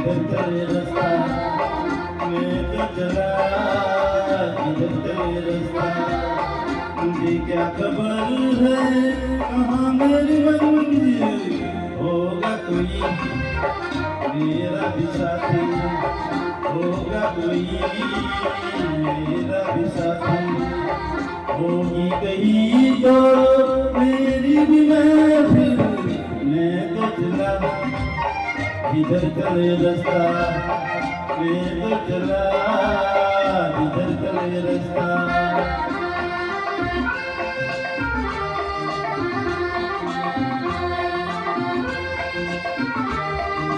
इधर चले रास्ता मैं तो चला इधर चले रास्ता मुझे क्या खबर है कहाँ मेरी मंजिल होगा कोई मेरा भी साथी होगा कोई मेरा भी साथी होगी कहीं तो मेरी भी महफिल मैं तो चला इधर चले रास्ता मैं तो चला इधर चले रास्ता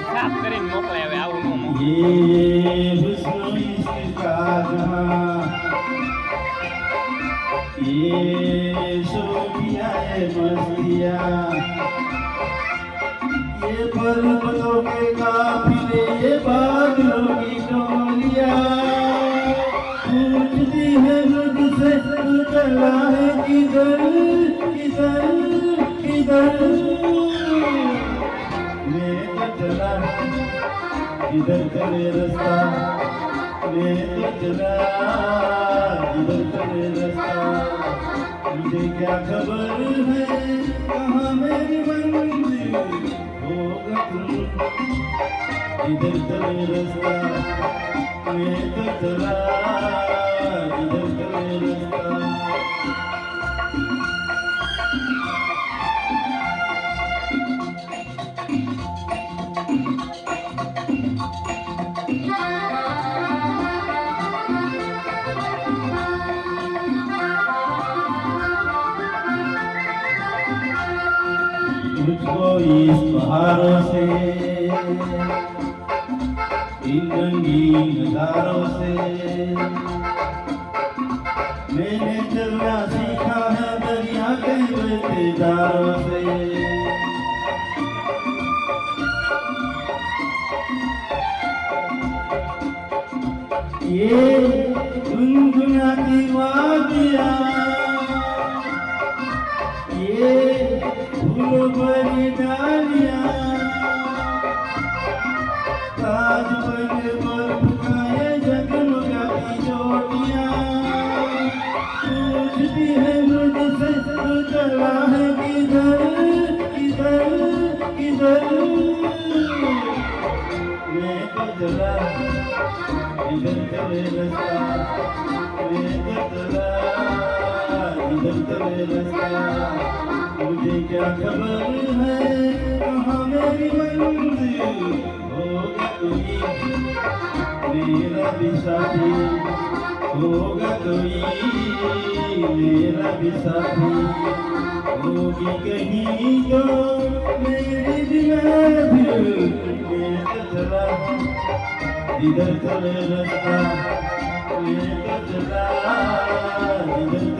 સાફ કરીને મોકલે હવે આવું ન મોકલે ये हुस्न इश्क का जहां ये शोभिया ये मस्तिया ये पर्वतों के काफिले ये बादलों की टोलिया पूछती है मुझसे तू चला है किधर किधर किधर मैं तो चला इधर चले रास्ता मैं तो चला इधर चले रास्ता मुझे क्या खबर है कहाँ मेरी मंजिल होगा तुम इधर चले रास्ता मैं तो चला इधर चले रास्ता मुझको इस पहाड़ों से इन रंगीन नजारों से मैंने चलना सीखा है दरिया के बहतेदारों से ये गुनगुनाती वादियाँ ये फूलों भरी डालियाँ ताज बने बर्फ का ये जगमगाती चोटियाँ पूछती है मुझसे तू चला है किधर किधर किधर मैं तो चला इधर चले रास्ता मैं तो चला इधर चले रास्ता मुझे क्या खबर है कहाँ मेरी मंजिल होगा कोई मेरा भी साथी होगा कोई मेरा भी साथी होगी कहीं तो मेरी भी महफिल मैं तो चला इधर चले रास्ता मैं तो चला इधर